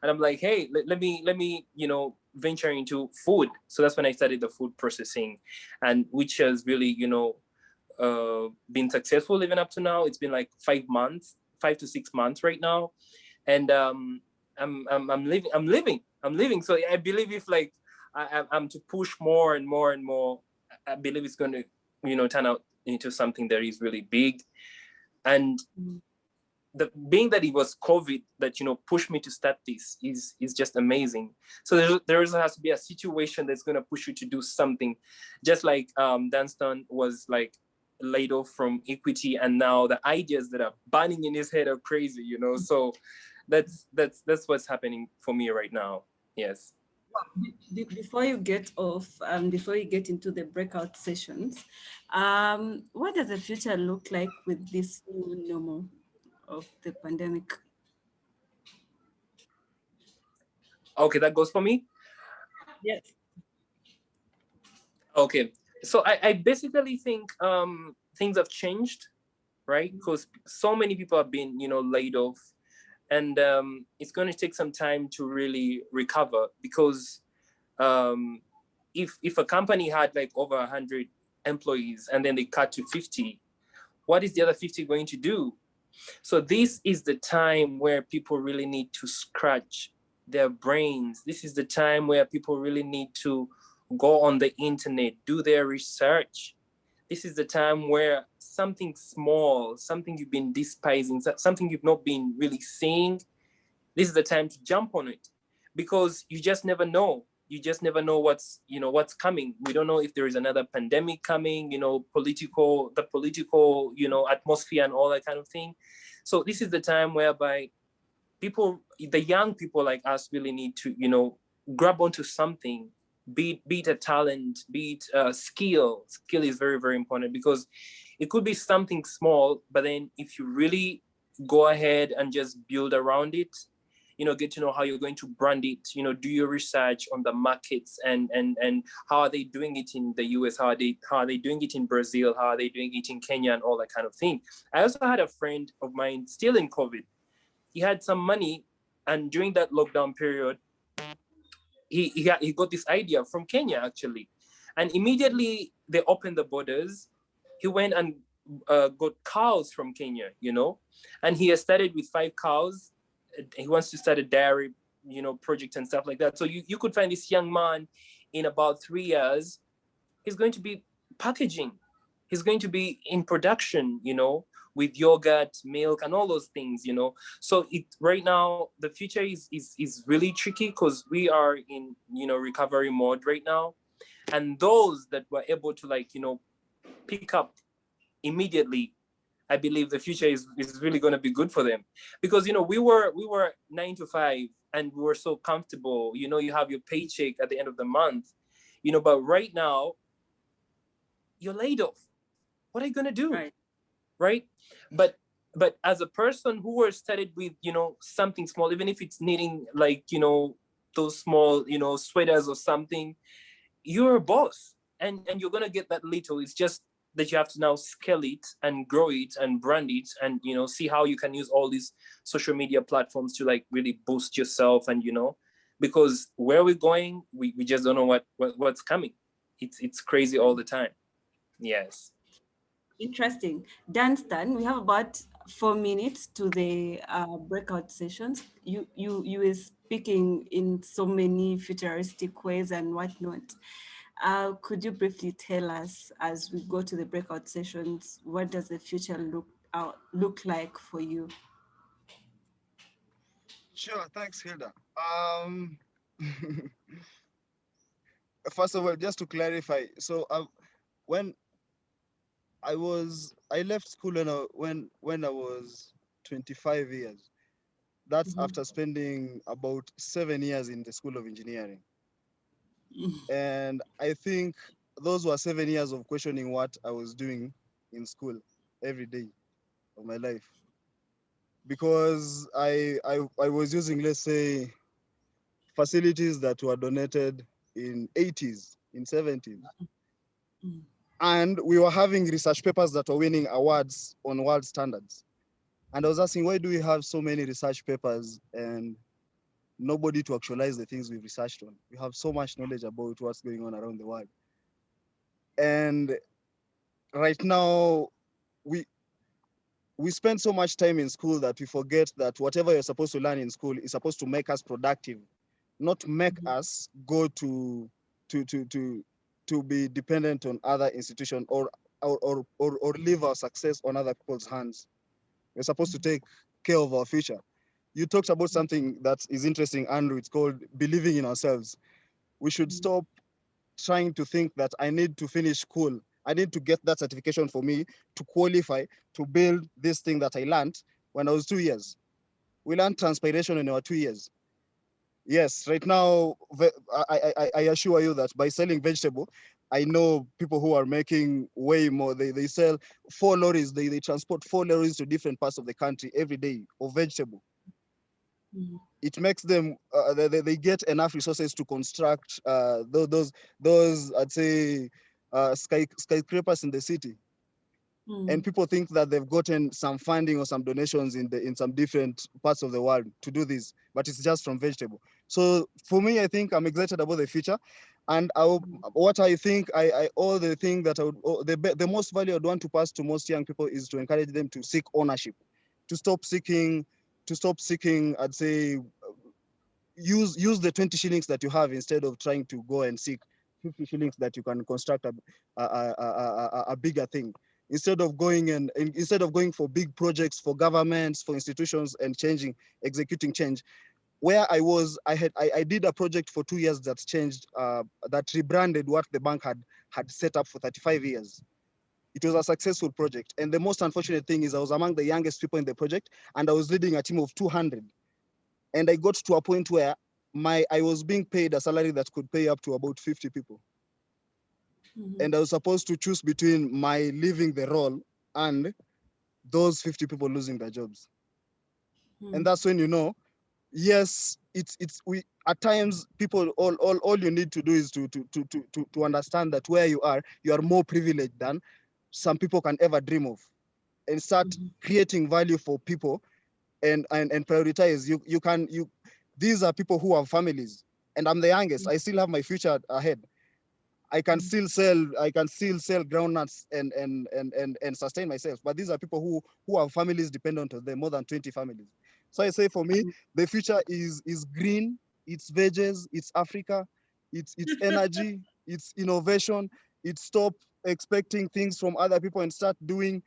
And I'm like, hey, let me, you know, venture into food. So that's when I started the food processing, and which has really, you know, been successful even up to now. It's been like 5 to 6 months right now. And I'm living. So I believe if like I'm to push more and more and more, I believe it's going to, you know, turn out into something that is really big. And being that it was COVID that, you know, pushed me to start this is just amazing. So there also has to be a situation that's going to push you to do something, just like Danstan was like laid off from Equity, and now the ideas that are burning in his head are crazy, you know. So that's what's happening for me right now. Yes. Before you get off, before you get into the breakout sessions, what does the future look like with this new normal of the pandemic? Okay, that goes for me. Yes. Okay, so I basically think things have changed, right? Because so many people have been, you know, laid off, and it's going to take some time to really recover, because if a company had like over 100 employees and then they cut to 50, what is the other 50 going to do? So this is the time where people really need to scratch their brains. This is the time where people really need to go on the internet, do their research. This is the time where something small, something you've been despising, something you've not been really seeing, this is the time to jump on it, because you just never know. You just never know what's coming. We don't know if there is another pandemic coming, the political, atmosphere and all that kind of thing. So this is the time whereby people, the young people like us, really need to, grab onto something, be it a talent, be it a skill. Skill is very, very important, because it could be something small, but then if you really go ahead and just build around it, get to know how you're going to brand it, do your research on the markets and how are they doing it in the US, how are they doing it in Brazil, how are they doing it in Kenya, and all that kind of thing. I also had a friend of mine still in COVID. He had some money, and during that lockdown period, he got this idea from Kenya, actually. And immediately they opened the borders. He went and got cows from Kenya, and he has started with 5 cows. He wants to start a dairy, project and stuff like that. So you could find this young man in about 3 years, he's going to be packaging. He's going to be in production, with yogurt, milk, and all those things, So right now, the future is really tricky, because we are in, recovery mode right now. And those that were able to pick up immediately, I believe the future is really going to be good for them, because we were 9 to 5 and we were so comfortable. You have your paycheck at the end of the month, but right now you're laid off. What are you going to do? Right? But as a person who was started with something small, even if it's knitting those small sweaters or something, you're a boss, and you're going to get that little. It's just that you have to now scale it and grow it and brand it, and see how you can use all these social media platforms to really boost yourself, and because where we're going, we just don't know what's coming. It's crazy all the time. Yes. Interesting. Danstan, we have about 4 minutes to the breakout sessions. You were speaking in so many futuristic ways and whatnot. Could you briefly tell us, as we go to the breakout sessions, what does the future look like for you? Sure, thanks, Hilda. First of all, just to clarify, so when I left school when I was 25 years. That's after spending about 7 years in the School of Engineering. And I think those were 7 years of questioning what I was doing in school every day of my life. Because I was using, let's say, facilities that were donated in 80s, in 70s. And we were having research papers that were winning awards on world standards. And I was asking, why do we have so many research papers and nobody to actualize the things we've researched on? We have so much knowledge about what's going on around the world. And right now, we spend so much time in school that we forget that whatever you're supposed to learn in school is supposed to make us productive, not make us go to be dependent on other institutions or leave our success on other people's hands. We're supposed to take care of our future. You talked about something that is interesting, Andrew. It's called believing in ourselves. We should stop trying to think that I need to finish school. I need to get that certification for me to qualify to build this thing that I learned when I was 2 years. We learned transpiration in our 2 years. Yes, right now, I assure you that by selling vegetable, I know people who are making way more. They sell 4 lorries, they transport 4 lorries to different parts of the country every day of vegetable. It makes them, they get enough resources to construct those I'd say, skyscrapers in the city. And people think that they've gotten some funding or some donations in some different parts of the world to do this, but it's just from vegetable. So for me, I think I'm excited about the future. And what I think, the most value I'd want to pass to most young people is to encourage them to seek ownership, to stop seeking, I'd say, use the 20 shillings that you have instead of trying to go and seek 50 shillings that you can construct a bigger thing. Instead of going for big projects for governments, for institutions, and executing change. Where I did a project for 2 years that changed, that rebranded what the bank had set up for 35 years. It was a successful project. And the most unfortunate thing is I was among the youngest people in the project, and I was leading a team of 200. And I got to a point where I was being paid a salary that could pay up to about 50 people. And I was supposed to choose between my leaving the role and those 50 people losing their jobs. And that's when, yes, we at times people all you need to do is to understand that where you are more privileged than some people can ever dream of, and start creating value for people and prioritize. These are people who have families, and I'm the youngest. I still have my future ahead. I can still sell groundnuts and sustain myself. But these are people who have families dependent on them, more than 20 families. So I say for me, the future is green, it's veggies, it's Africa, it's energy, it's innovation, it's stop expecting things from other people and start doing,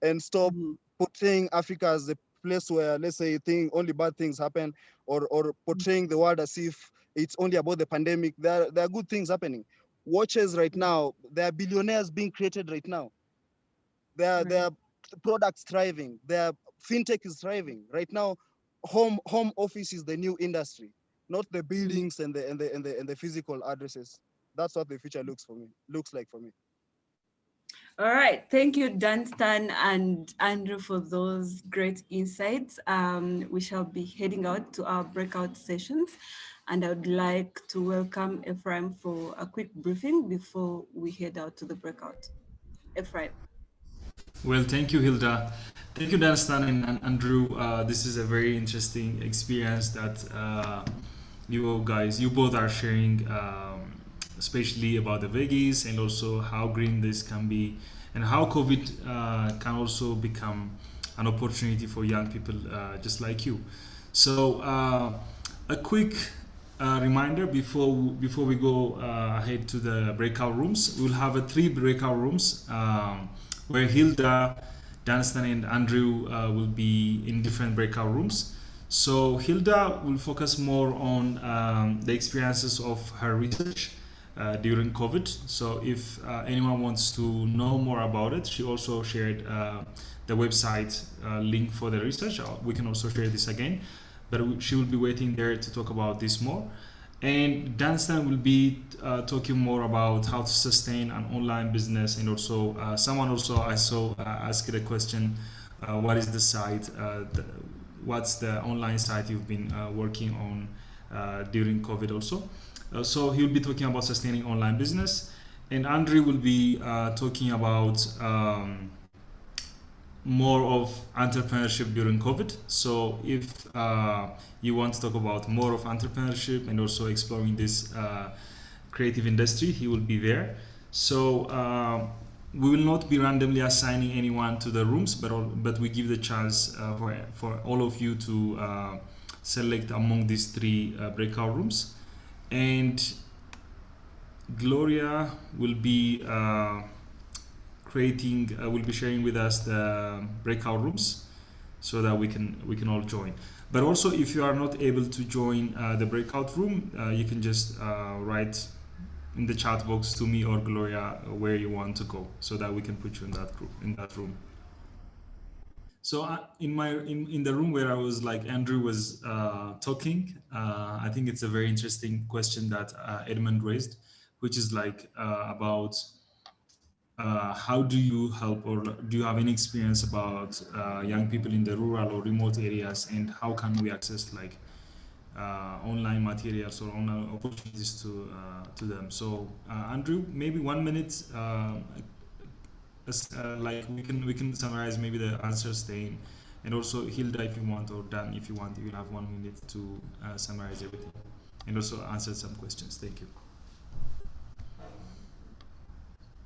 and stop portraying Africa as the place where, let's say, only bad things happen, or portraying the world as if it's only about the pandemic. There are good things happening. Watches right now, there are billionaires being created right now. There are products thriving. Fintech is thriving right now. Home office is the new industry, not the buildings and the physical addresses. That's what the future looks like for me. All right, thank you, Danstan and Andrew, for those great insights. We shall be heading out to our breakout sessions, and I would like to welcome Ephraim for a quick briefing before we head out to the breakout. Ephraim. Well, thank you, Hilda. Thank you, Danstan and Andrew. This is a very interesting experience that you both are sharing, especially about the veggies, and also how green this can be, and how COVID can also become an opportunity for young people just like you. So a quick reminder before we go ahead to the breakout rooms. We'll have 3 breakout rooms where Hilda, Danstan, and Andrew will be in different breakout rooms. So Hilda will focus more on the experiences of her research during COVID. So if anyone wants to know more about it, she also shared the website link for the research. We can also share this again, but she will be waiting there to talk about this more. And Danstan will be talking more about how to sustain an online business, and also someone also I saw asked the question, what is the site, what's the online site you've been working on during COVID also. So he'll be talking about sustaining online business, and Andrew will be talking about more of entrepreneurship during COVID. So if you want to talk about more of entrepreneurship and also exploring this creative industry, he will be there. So we will not be randomly assigning anyone to the rooms, but we give the chance for all of you to select among these 3 breakout rooms. And Gloria will be will be sharing with us the breakout rooms so that we can all join. But also, if you are not able to join the breakout room, you can just write in the chat box to me or Gloria where you want to go, so that we can put you in that room. So in the room where I was, like Andrew was talking, I think it's a very interesting question that Edmund raised, which is like about how do you help, or do you have any experience about young people in the rural or remote areas, and how can we access like online materials or online opportunities to them? So Andrew, maybe 1 minute, like we can summarize maybe the answers then, and also Hilda, if you want, or Dan, if you want, you will have 1 minute to summarize everything and also answer some questions. Thank you.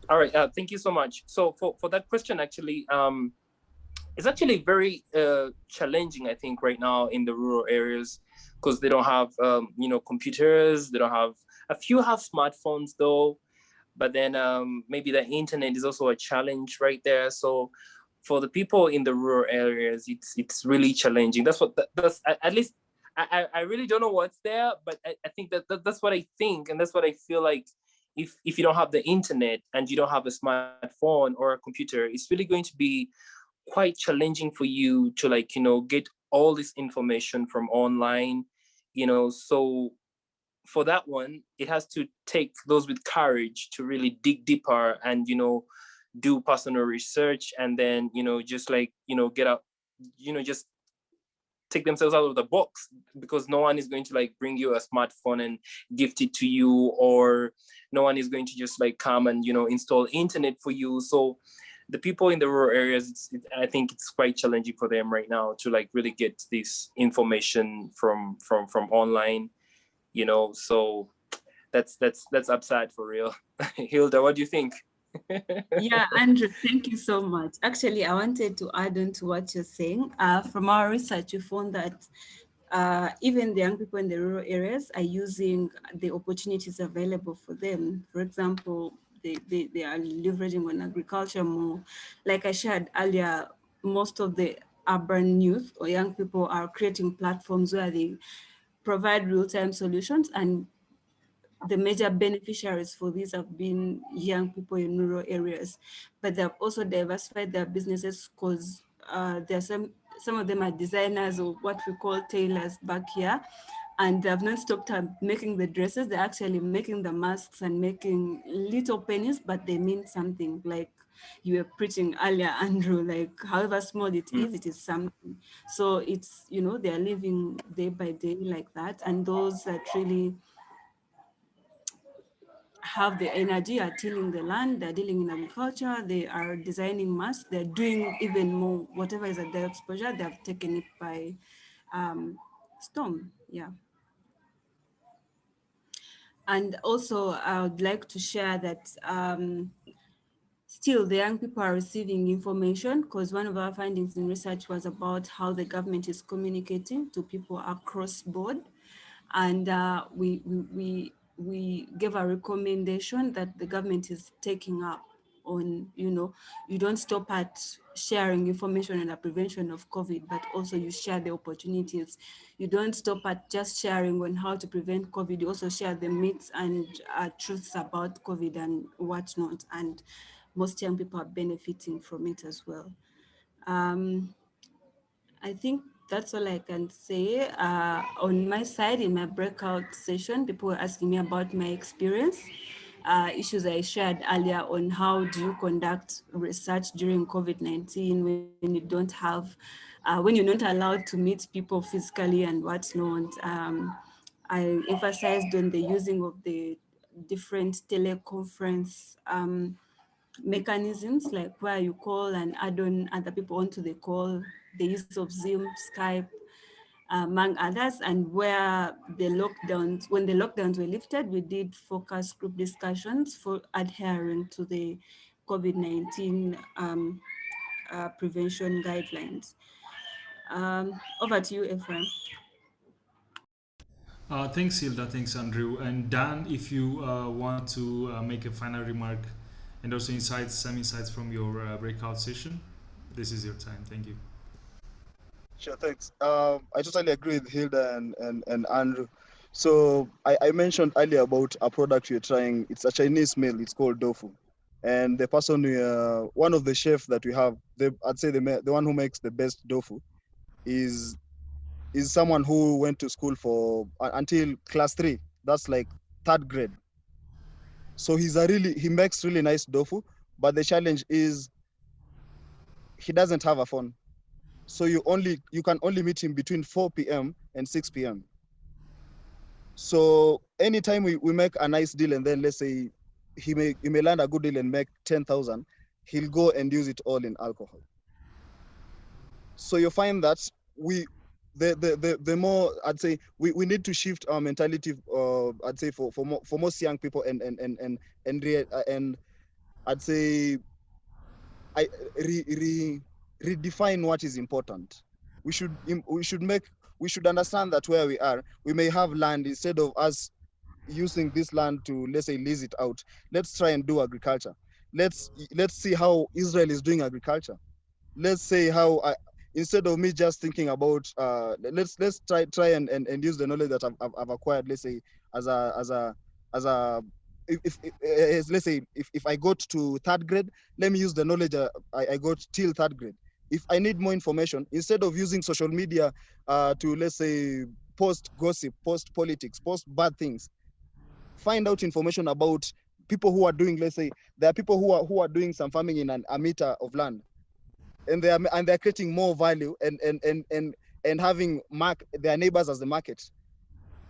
All right, thank you so much. So for that question, actually, it's actually very challenging, I think, right now in the rural areas, because they don't have, computers. They don't have, a few have smartphones though, but then maybe the internet is also a challenge right there. So for the people in the rural areas, it's really challenging. That's at least I really don't know what's there, but I think that's what I think, and that's what I feel like. If you don't have the internet and you don't have a smartphone or a computer, it's really going to be quite challenging for you to get all this information from online. So for that one, it has to take those with courage to really dig deeper and do personal research, and then get out, just take themselves out of the box, because no one is going to bring you a smartphone and gift it to you, or no one is going to just come and install internet for you. So the people in the rural areas, I think it's quite challenging for them right now to really get this information from online. So that's upside for real. Hilda, what do you think? Yeah, Andrew, thank you so much. Actually, I wanted to add on to what you're saying. From our research, we found that even the young people in the rural areas are using the opportunities available for them. For example, they are leveraging on agriculture more. Like I shared earlier, most of the urban youth or young people are creating platforms where they provide real-time solutions, and the major beneficiaries for these have been young people in rural areas, but they've also diversified their businesses, because there are some of them are designers, or what we call tailors back here, and they've not stopped making the dresses. They're actually making the masks and making little pennies, but they mean something. Like you were preaching earlier, Andrew, however small it is something. So it's, they're living day by day like that. And those that really have the energy, are tilling the land, they're dealing in agriculture, they are designing masks, they're doing even more, whatever is at their exposure, they've taken it by storm, yeah. And also I would like to share that still the young people are receiving information, because one of our findings in research was about how the government is communicating to people across board. And we gave a recommendation that the government is taking up on, you don't stop at sharing information on the prevention of COVID, but also you share the opportunities. You don't stop at just sharing on how to prevent COVID, you also share the myths and truths about COVID and whatnot. And most young people are benefiting from it as well. I think that's all I can say. On my side, in my breakout session, people were asking me about my experience, issues I shared earlier on how do you conduct research during COVID-19 when you don't have, when you're not allowed to meet people physically and whatnot. I emphasized on the using of the different teleconference mechanisms, like where you call and add on other people onto the call, the use of Zoom, Skype, among others, and where the lockdowns, when the lockdowns were lifted, we did focus group discussions for adhering to the COVID-19 prevention guidelines. Over to you, Ephraim. Thanks, Hilda. Thanks, Andrew. And Dan, if you want to make a final remark and also some insights from your breakout session, this is your time. Thank you. Sure, thanks. I totally agree with Hilda and Andrew. So I mentioned earlier about a product we're trying. It's a Chinese meal. It's called tofu. And the person, one of the chefs that we have, I'd say the one who makes the best tofu is someone who went to school for until class 3. That's like 3rd grade. So he makes really nice tofu, but the challenge is he doesn't have a phone. So you can only meet him between 4 p.m. and 6 p.m. So anytime we make a nice deal, and then let's say he may land a good deal and make 10,000, he'll go and use it all in alcohol. So you find that the more, I'd say, we need to shift our mentality. I'd say for most young people and I'd say redefine what is important. We should make we should understand that where we are, we may have land. Instead of us using this land to, let's say, lease it out, let's try and do agriculture. Let's see how Israel is doing agriculture. Let's say how instead of me just thinking about let's try and use the knowledge that I've acquired, let's say, as a let's say if I got to third grade, let me use the knowledge I got till third grade. If I need more information, instead of using social media to, let's say, post gossip, post politics, post bad things, find out information about people who are doing, let's say, there are people who are doing some farming in a meter of land, and they're creating more value and having their neighbors as the market.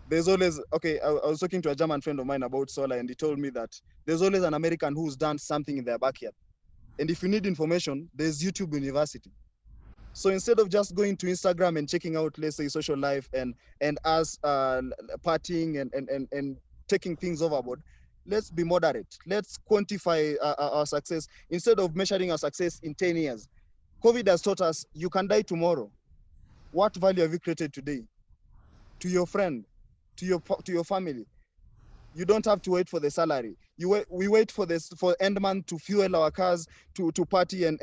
There's always, okay, I was talking to a German friend of mine about solar, and he told me that there's always an American who's done something in their backyard. And if you need information, there's YouTube University. So instead of just going to Instagram and checking out, let's say, social life and us partying and taking things overboard, let's be moderate. Let's quantify our success instead of measuring our success in 10 years. COVID has taught us you can die tomorrow. What value have you created today? To your friend, to your family. You don't have to wait for the salary. We wait for end month to fuel our cars, to party and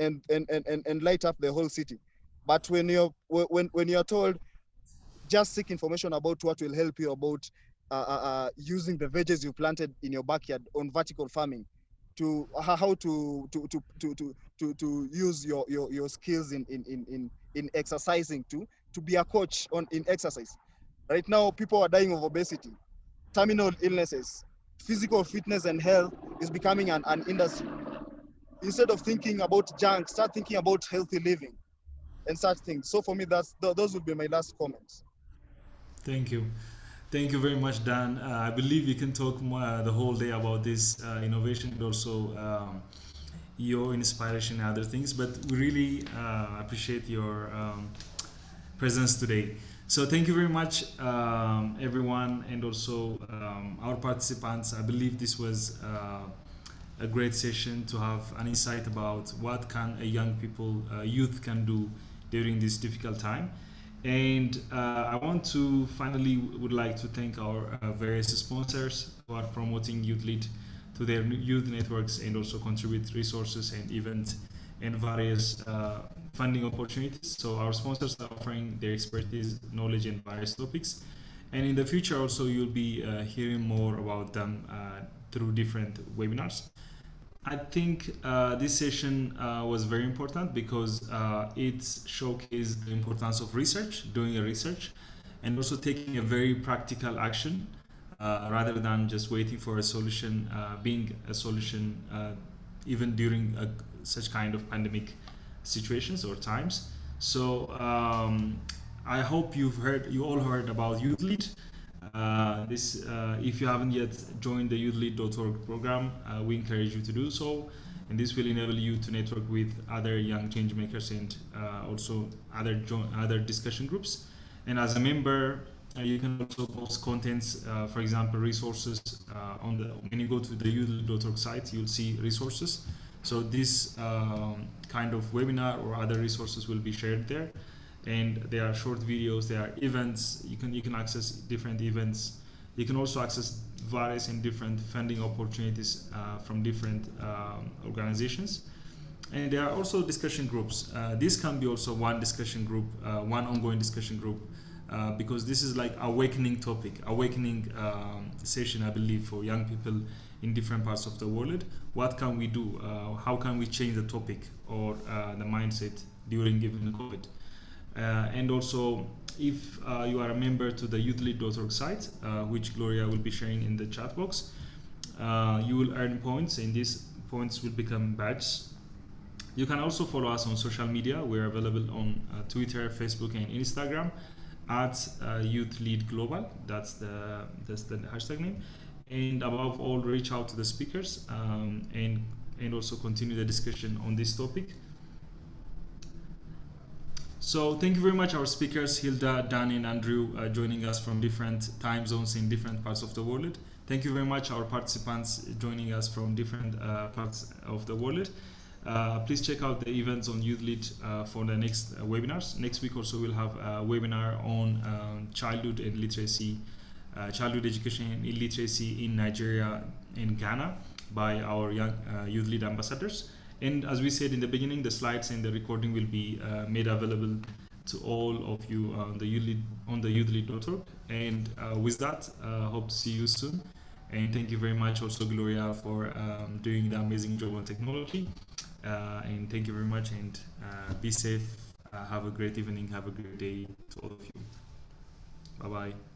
light up the whole city. But when you're told, just seek information about what will help you about using the veggies you planted in your backyard on vertical farming, to how to use your skills in exercising, to be a coach in exercise. Right now, people are dying of obesity, terminal illnesses. Physical fitness and health is becoming an industry. Instead of thinking about junk, start thinking about healthy living and such things. So for me, those would be my last comments. Thank you. Thank you very much, Dan. I believe you can talk the whole day about this innovation, but also your inspiration and other things. But we really appreciate your presence today. So thank you very much, everyone, and also our participants. I believe this was a great session to have an insight about what can a youth can do during this difficult time. And I want to finally would like to thank our various sponsors who are promoting YouthLead to their youth networks and also contribute resources and events and various funding opportunities. So our sponsors are offering their expertise, knowledge in various topics. And in the future also you'll be hearing more about them through different webinars. I think this session was very important because it showcased the importance of research, doing a research, and also taking a very practical action rather than just waiting for a solution, being a solution even during such kind of pandemic situations or times. So I hope you all heard about YouthLead. If you haven't yet joined the YouthLead.org program, we encourage you to do so, and this will enable you to network with other young change makers and also other discussion groups. And as a member, you can also post contents, for example, resources when you go to the YouthLead.org site, you'll see resources. So this kind of webinar or other resources will be shared there. And there are short videos, there are events, you can access different events. You can also access various and different funding opportunities from different organizations. And there are also discussion groups. This can be also one discussion group, one ongoing discussion group, because this is like awakening session, I believe, for young people in different parts of the world. What can we do? How can we change the topic or the mindset during given COVID? And also, if you are a member to the YouthLead.org site, which Gloria will be sharing in the chat box, you will earn points, and these points will become badges. You can also follow us on social media. We're available on Twitter, Facebook, and Instagram at YouthLead Global. That's the hashtag name. And above all, reach out to the speakers and also continue the discussion on this topic. So thank you very much, our speakers, Hilda, Dan, and Andrew, joining us from different time zones in different parts of the world. Thank you very much, our participants, joining us from different parts of the world. Please check out the events on YouthLead for the next webinars. Next week also we'll have a webinar on childhood and literacy, childhood education and illiteracy in Nigeria and Ghana by our young YouthLead ambassadors. And as we said in the beginning, the slides and the recording will be made available to all of you on the YouthLead.org. And with that, hope to see you soon. And thank you very much also, Gloria, for doing the amazing job on technology. And thank you very much, and be safe. Have a great evening. Have a great day to all of you. Bye-bye.